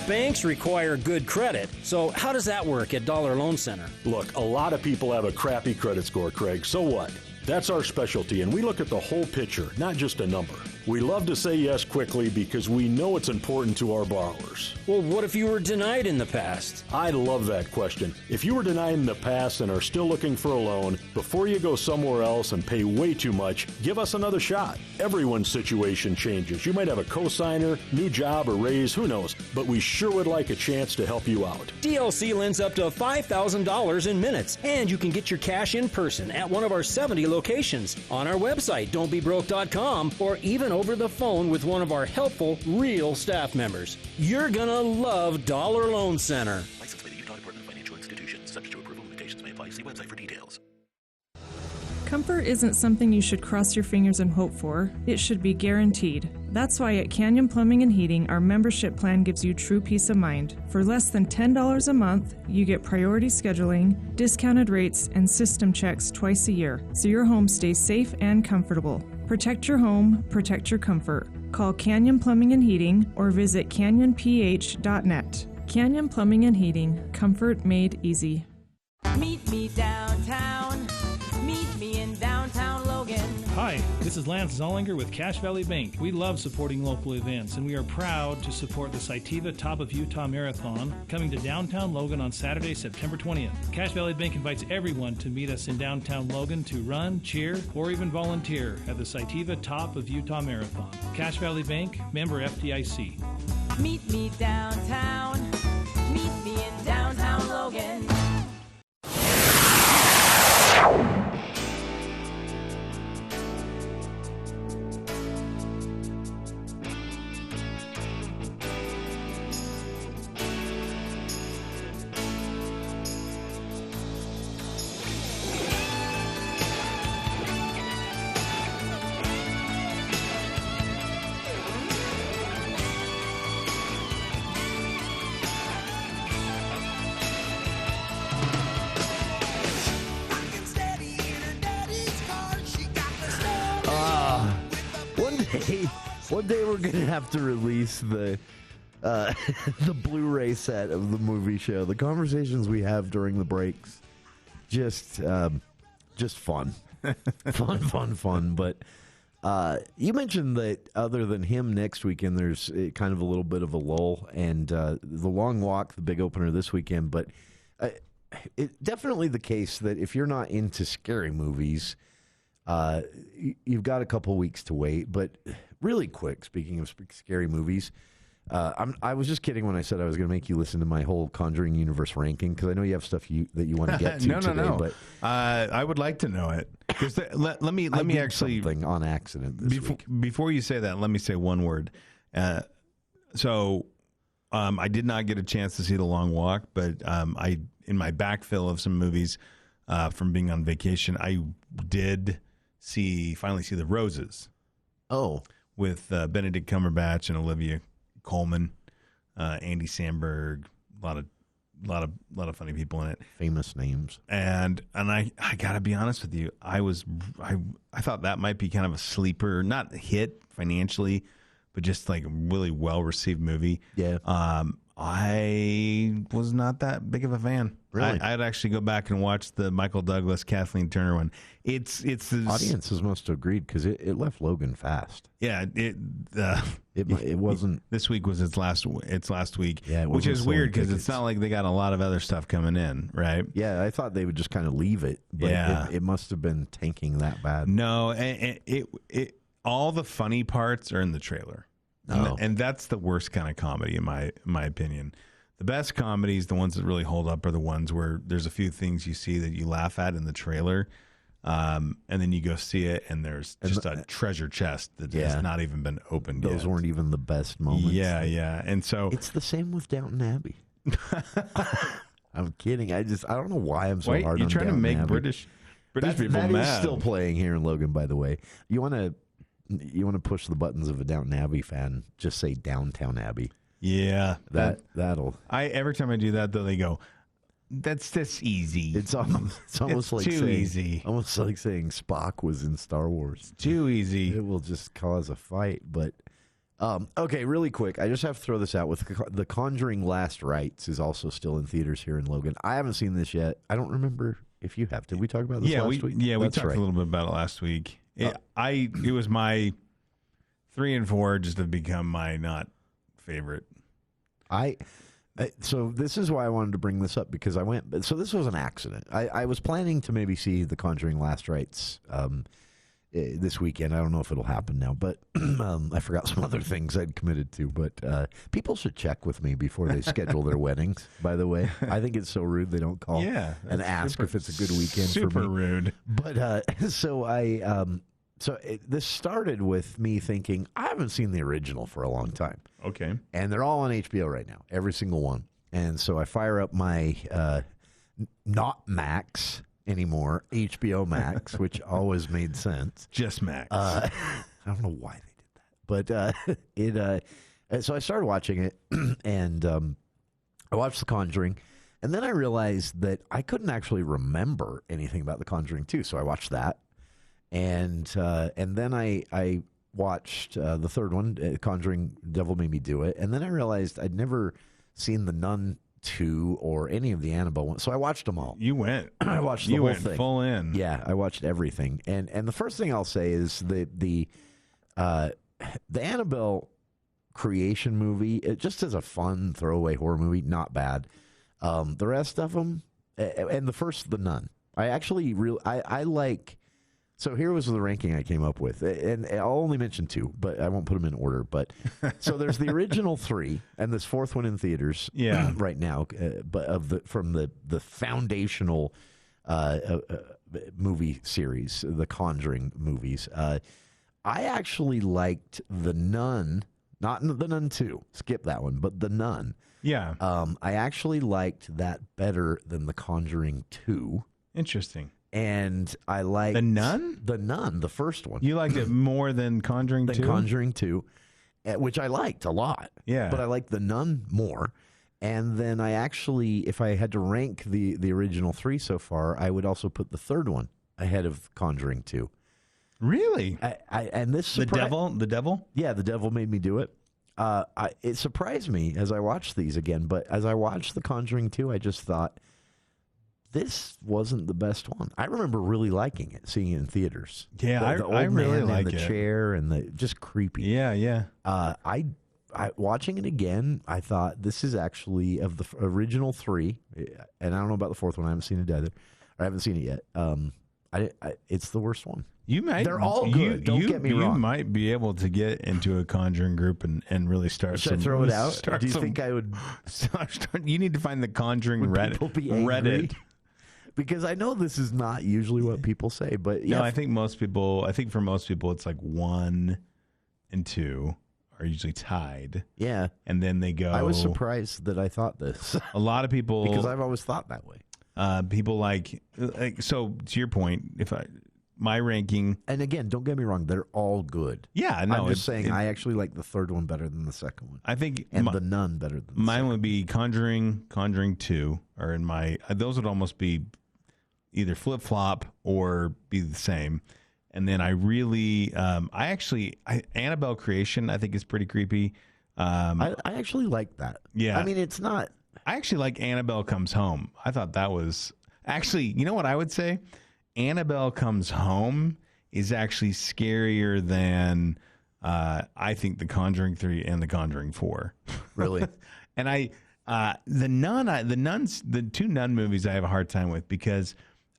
Banks require good credit, so how does that work at Dollar Loan Center? Look, a lot of people have a crappy credit score, Craig. So what? That's our specialty, and we look at the whole picture, not just a number. We love to say yes quickly because we know it's important to our borrowers. Well, what if you were denied in the past? I love that question. If you were denied in the past and are still looking for a loan, before you go somewhere else and pay way too much, give us another shot. Everyone's situation changes. You might have a cosigner, new job, or raise, who knows, but we sure would like a chance to help you out. DLC lends up to $5,000 in minutes, and you can get your cash in person at one of our 70 locations, on our website, don'tbebroke.com, or even over the phone with one of our helpful, real staff members. You're gonna love Dollar Loan Center. Licensed by the Utah Department of Financial Institutions. Subject to approval, limitations may apply. See website for details. Comfort isn't something you should cross your fingers and hope for. It should be guaranteed. That's why at Canyon Plumbing and Heating, our membership plan gives you true peace of mind. For less than $10 a month, you get priority scheduling, discounted rates, and system checks twice a year, so your home stays safe and comfortable. Protect your home, protect your comfort. Call Canyon Plumbing and Heating or visit canyonph.net. Canyon Plumbing and Heating, comfort made easy. Meet me downtown. Meet me in downtown Logan. Hi, this is Lance Zollinger with Cache Valley Bank. We love supporting local events, and we are proud to support the Cytiva Top of Utah Marathon coming to downtown Logan on Saturday, September 20th. Cache Valley Bank invites everyone to meet us in downtown Logan to run, cheer, or even volunteer at the Cytiva Top of Utah Marathon. Cache Valley Bank, member FDIC. Meet me downtown. Meet me in downtown Logan. One day we're gonna have to release the the Blu-ray set of the movie show. The conversations we have during the breaks, just fun, fun. But you mentioned that other than him next weekend, there's kind of a little bit of a lull, and the Long Walk, the big opener this weekend. But it's definitely the case that if you're not into scary movies, you've got a couple weeks to wait. But really quick, speaking of scary movies, I was just kidding when I said I was going to make you listen to my whole Conjuring universe ranking, because I know you have stuff that you want to get to today. No. But I would like to know it. Let me actually something on accident this week. Before you say that, let me say one word. I did not get a chance to see The Long Walk, but I in my backfill of some movies from being on vacation, I did finally see The Roses. Oh. With Benedict Cumberbatch and Olivia Colman, Andy Samberg, a lot of funny people in it, famous names. And I gotta be honest with you, I thought that might be kind of a sleeper, not a hit financially, but just like a really well received movie. Yeah. I was not that big of a fan. Really? I'd actually go back and watch the Michael Douglas, Kathleen Turner one. It's this, audiences must have agreed, because it left Logan fast. Yeah, it wasn't. This week was its last week. Yeah, which is weird because it's tickets. not like they got a lot of other stuff coming in, right? Yeah, I thought they would just kind of leave it, but Yeah. it must have been tanking that bad. No, and it all the funny parts are in the trailer. No. And that's the worst kind of comedy in my opinion. The best comedies, the ones that really hold up, are the ones where there's a few things you see that you laugh at in the trailer, and then you go see it, and there's just a treasure chest that has not even been opened yet. Those weren't even the best moments. Yeah. And so it's the same with Downton Abbey. I'm kidding. I don't know why I'm so hard on You're trying to Downton make Abbey. British people that mad. is still playing here in Logan, by the way. You want to push the buttons of a Downton Abbey fan, just say Downtown Abbey. Yeah, that'll. Every time I do that, though, they go, "That's easy." It's almost like too saying, easy. Almost like saying Spock was in Star Wars. Too easy. It will just cause a fight. But okay, really quick, I just have to throw this out. With the Conjuring Last Rites is also still in theaters here in Logan. I haven't seen this yet. I don't remember if you have. Did we talk about this last week? Yeah, we That's talked right. a little bit about it last week. It was my 3 and 4 just have become my not favorite. So this is why I wanted to bring this up, because I went. So this was an accident. I was planning to maybe see The Conjuring Last Rites this weekend. I don't know if it'll happen now, but I forgot some other things I'd committed to. But people should check with me before they schedule their weddings. By the way, I think it's so rude they don't call and ask if it's a good weekend. Super for me. rude. But so this started with me thinking, I haven't seen the original for a long time. Okay. And they're all on HBO right now, every single one. And so I fire up my not Max anymore, HBO Max, which always made sense. Just Max. I don't know why they did that. But so I started watching it, and I watched The Conjuring. And then I realized that I couldn't actually remember anything about The Conjuring 2, so I watched that. And then I watched the third one, Conjuring Devil Made Me Do It. And then I realized I'd never seen The Nun 2 or any of the Annabelle ones. So I watched them all. You went. I watched the you whole went thing. Full in. Yeah, I watched everything. And the first thing I'll say is the Annabelle creation movie, it just as a fun throwaway horror movie, not bad. The rest of them, and the first, The Nun, I actually I like. So here was the ranking I came up with, and I'll only mention 2, but I won't put them in order. But so there's the original 3, and this 4th one in theaters, right now. But from the foundational movie series, the Conjuring movies, I actually liked The Nun, not The Nun 2. Skip that one, but The Nun. Yeah. I actually liked that better than The Conjuring 2. Interesting. And I liked The Nun? The Nun, the first one. You liked it more than Conjuring 2? Than Conjuring 2, which I liked a lot. Yeah. But I liked The Nun more. And then I actually, if I had to rank the original 3 so far, I would also put the third one ahead of Conjuring 2. Really? And this The devil? Yeah, The Devil Made Me Do It. It surprised me as I watched these again, but as I watched The Conjuring 2, I just thought, this wasn't the best one. I remember really liking it, seeing it in theaters. Yeah, the old I really man like in the it. chair and the just creepy. Yeah. I watching it again, I thought this is actually of the original 3, and I don't know about the 4th one. I haven't seen it either. I haven't seen it yet. It's the worst one. They're all good. Don't get me wrong. You might be able to get into a Conjuring group and really start. Should I throw it out? Do you think I would? You need to find the Conjuring Would people be angry? Reddit. Because I know this is not usually what people say, but yeah. No, I think for most people, it's like 1 and 2 are usually tied. Yeah. And then they go. I was surprised that I thought this. A lot of people. Because I've always thought that way. People like so to your point, my ranking. And again, don't get me wrong, they're all good. Yeah, no. I'm just saying I actually like the third one better than the second one. I think The Nun better than the mine would be Conjuring 2 are in my those would almost be either flip-flop or be the same. And then I really Annabelle Creation I think is pretty creepy. I actually like that. Yeah. I mean, it's not. I actually like Annabelle Comes Home. I thought that was actually, you know what I would say? Annabelle Comes Home is actually scarier than I think The Conjuring 3 and The Conjuring 4. Really? And the 2 Nun movies I have a hard time with because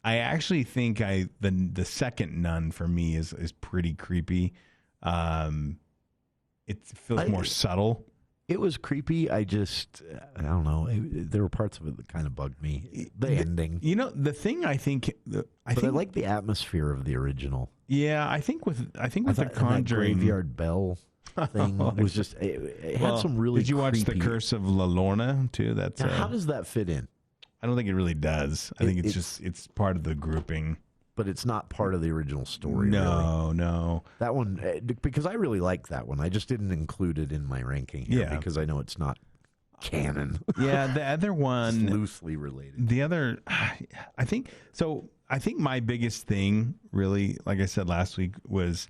I actually think the second Nun for me is pretty creepy. It feels more subtle. It was creepy. I don't know. There were parts of it that kind of bugged me. The ending. You know, the thing I like the atmosphere of the original. Yeah, I think with the Conjuring, that graveyard bell thing was just. It had some really. Did you watch creepy... The Curse of La Lorna too? That's now, how does that fit in? I don't think it really does. I think it's part of the grouping. But it's not part of the original story. No, really. No. That one, because I really like that one. I just didn't include it in my ranking here because I know it's not canon. Yeah, the other one it's loosely related. The other, I think my biggest thing, really, like I said last week, was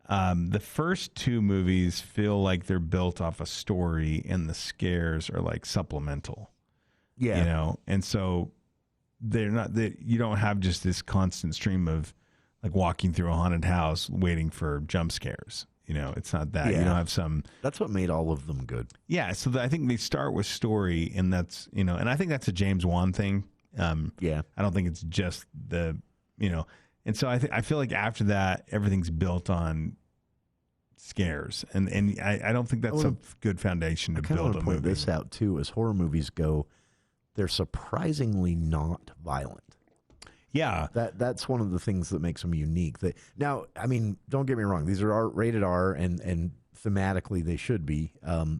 the first 2 movies feel like they're built off a story, and the scares are like supplemental. Yeah, you know, and so. They're not that you don't have just this constant stream of like walking through a haunted house waiting for jump scares. It's not that. Yeah. You don't have some. That's what made all of them good. Yeah, so I think they start with story, and that's and I think that's a James Wan thing. Yeah, I don't think it's just the and so I feel like after that everything's built on scares, and I don't think that's a good foundation to build a movie. Point this out too, as horror movies go, they're surprisingly not violent. Yeah, that's one of the things that makes them unique. Now, I mean, don't get me wrong; these are rated R, and thematically they should be,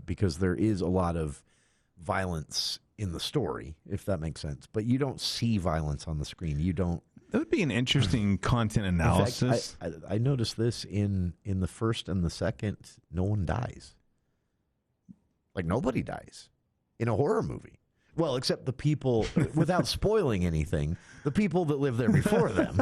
because there is a lot of violence in the story, if that makes sense. But you don't see violence on the screen. You don't. That would be an interesting content analysis. In fact, I noticed this in the first and the second. No one dies. Like nobody dies in a horror movie. Well, except the people, without spoiling anything, the people that live there before them.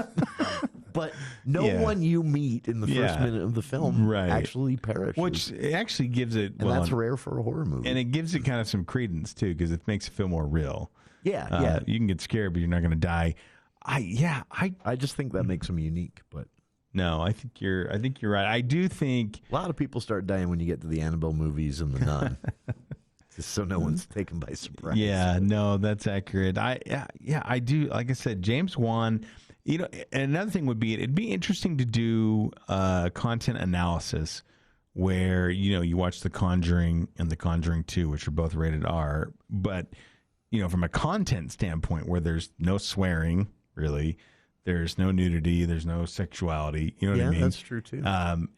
But no one you meet in the first minute of the film actually perishes. Which actually gives it... And that's rare for a horror movie. And it gives it kind of some credence, too, because it makes it feel more real. Yeah. You can get scared, but you're not going to die. I just think that makes them unique, but... No, I think you're right. I do think... A lot of people start dying when you get to the Annabelle movies and The Nun. Just so no one's taken by surprise. Yeah, no, that's accurate. I do. Like I said, James Wan. And another thing would be it'd be interesting to do content analysis where you watch The Conjuring and The Conjuring 2, which are both rated R, but from a content standpoint, where there's no swearing really, there's no nudity, there's no sexuality. You know what I mean? Yeah, that's true too.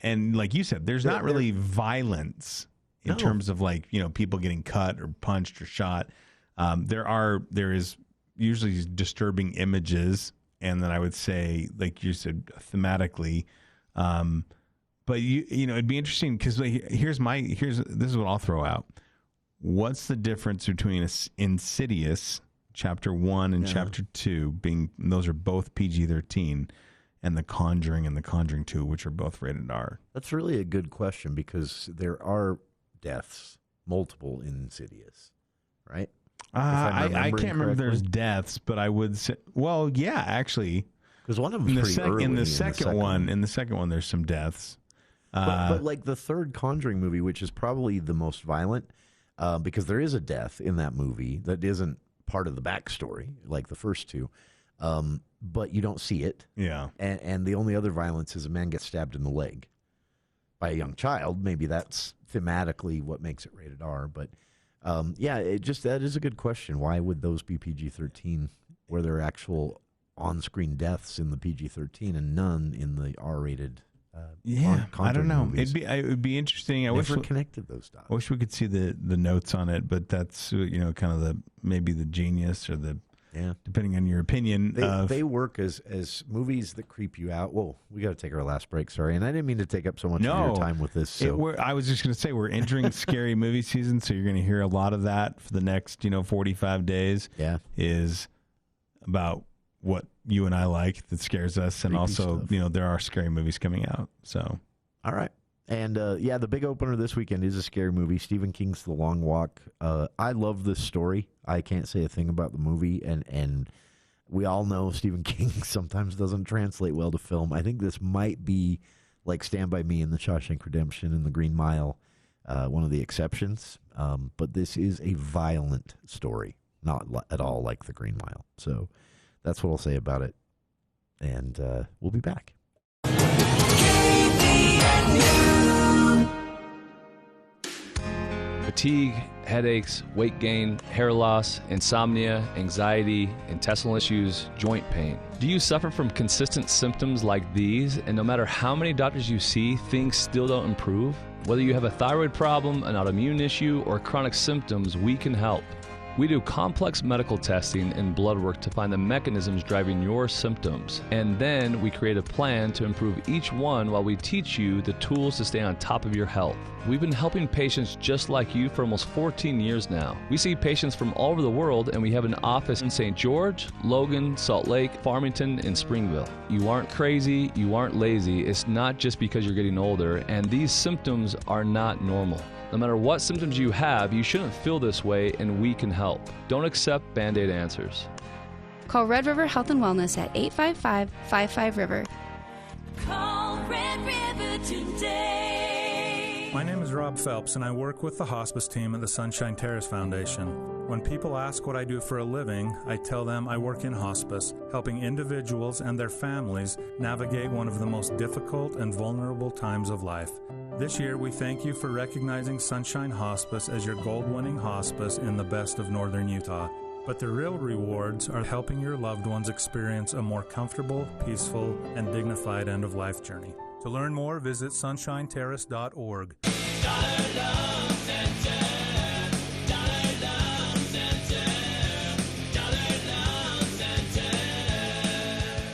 And like you said, there's not really violence. In terms of people getting cut or punched or shot, there is usually disturbing images, and then I would say, like you said, thematically, but it'd be interesting because this is what I'll throw out. What's the difference between Insidious Chapter 1 and Chapter 2 those are both PG-13, and The Conjuring and The Conjuring 2, which are both rated R? That's really a good question because there are deaths, multiple in Insidious, right? I can't remember if there's deaths, but I would say, well, yeah, actually, because one of them in the second one, there's some deaths. But like the third Conjuring movie, which is probably the most violent, because there is a death in that movie that isn't part of the backstory, like the first two, but you don't see it. Yeah, and the only other violence is a man gets stabbed in the leg by a young child. Maybe that's thematically what makes it rated R, but that is a good question. Why would those be PG-13 where there are actual on-screen deaths in the PG-13 and none in the R-rated I don't know. movies? It would be interesting. I wish we connected those dots. I wish we could see the notes on it, but that's kind of maybe the genius or the depending on your opinion. They work as movies that creep you out. Whoa, we got to take our last break. Sorry, and I didn't mean to take up so much of your time with this. So. I was just going to say we're entering scary movie season, so you're going to hear a lot of that for the next 45 days. Yeah, is about what you and I like that scares us, and also there are scary movies coming out. So all right. And the big opener this weekend is a scary movie, Stephen King's The Long Walk. I love this story. I can't say a thing about the movie, and we all know Stephen King sometimes doesn't translate well to film. I think this might be like Stand By Me and The Shawshank Redemption and The Green Mile, one of the exceptions. But this is a violent story, not at all like The Green Mile. So that's what I'll say about it, and we'll be back. Fatigue, headaches, weight gain, hair loss, insomnia, anxiety, intestinal issues, joint pain. Do you suffer from consistent symptoms like these, and no matter how many doctors you see, things still don't improve? Whether you have a thyroid problem, an autoimmune issue, or chronic symptoms, we can help. We do complex medical testing and blood work to find the mechanisms driving your symptoms. And then we create a plan to improve each one while we teach you the tools to stay on top of your health. We've been helping patients just like you for almost 14 years now. We see patients from all over the world, and we have an office in St. George, Logan, Salt Lake, Farmington, and Springville. You aren't crazy, you aren't lazy. It's not just because you're getting older, and these symptoms are not normal. No matter what symptoms you have, you shouldn't feel this way, and we can help. Don't accept Band-Aid answers. Call Red River Health and Wellness at 855-55-RIVER. Call Red River today. My name is Rob Phelps, and I work with the hospice team at the Sunshine Terrace Foundation. When people ask what I do for a living, I tell them I work in hospice, helping individuals and their families navigate one of the most difficult and vulnerable times of life. This year, we thank you for recognizing Sunshine Hospice as your gold-winning hospice in the best of northern Utah. But the real rewards are helping your loved ones experience a more comfortable, peaceful, and dignified end-of-life journey. To learn more, visit sunshineterrace.org.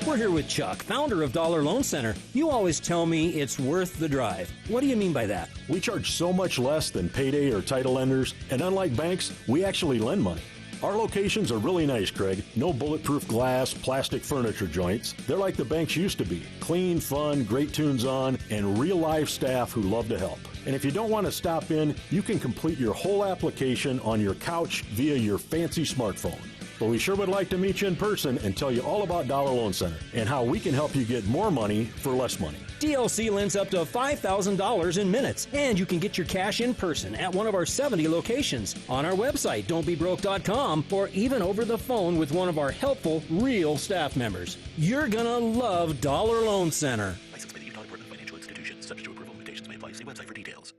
We're here with Chuck, founder of Dollar Loan Center. You always tell me it's worth the drive. What do you mean by that? We charge so much less than payday or title lenders, and unlike banks, we actually lend money. Our locations are really nice, Craig. No bulletproof glass, plastic furniture joints. They're like the banks used to be. Clean, fun, great tunes on, and real-life staff who love to help. And if you don't want to stop in, you can complete your whole application on your couch via your fancy smartphone. But we sure would like to meet you in person and tell you all about Dollar Loan Center and how we can help you get more money for less money. DLC lends up to $5,000 in minutes, and you can get your cash in person at one of our 70 locations, on our website, don'tbebroke.com, or even over the phone with one of our helpful, real staff members. You're gonna love Dollar Loan Center. Licensed by the Utah Department of Financial Institutions. Subject to approval, limitations may apply. See website for details.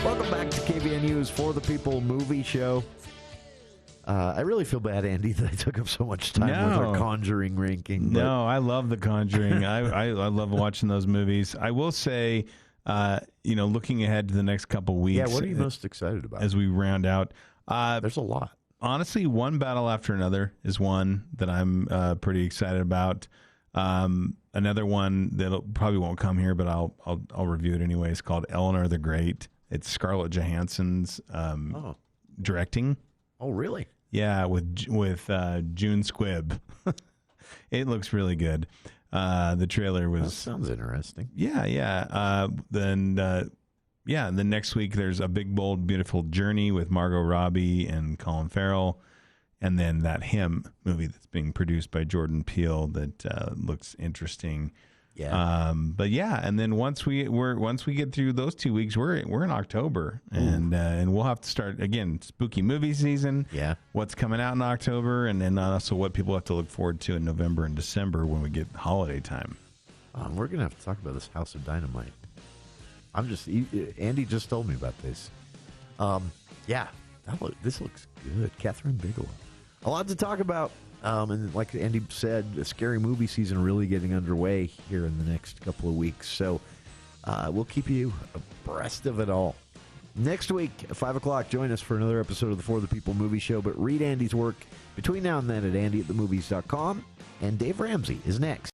Welcome back to KVN News For the People movie show. I really feel bad, Andy, that I took up so much time with our Conjuring ranking. No, I love The Conjuring. I love watching those movies. I will say, looking ahead to the next couple weeks. Yeah, what are you most excited about? As we round out? There's a lot. Honestly, One Battle After Another is one that I'm pretty excited about. Another one that probably won't come here, but I'll review it anyway. It's called Eleanor the Great. It's Scarlett Johansson's directing. Oh, really? Yeah, with June Squibb. It looks really good. The trailer was... That sounds interesting. Yeah. Then next week there's A Big, Bold, Beautiful Journey with Margot Robbie and Colin Farrell. And then that Him movie that's being produced by Jordan Peele that looks interesting. Yeah. And then once we get through those 2 weeks, we're in October, and we'll have to start again spooky movie season. Yeah. What's coming out in October, and then also what people have to look forward to in November and December when we get holiday time. We're gonna have to talk about this House of Dynamite. Andy just told me about this. This looks good. Catherine Bigelow. A lot to talk about. And like Andy said, the scary movie season really getting underway here in the next couple of weeks. So we'll keep you abreast of it all. Next week at 5 o'clock, join us for another episode of the For the People movie show. But read Andy's work between now and then at andyatthemovies.com. And Dave Ramsey is next.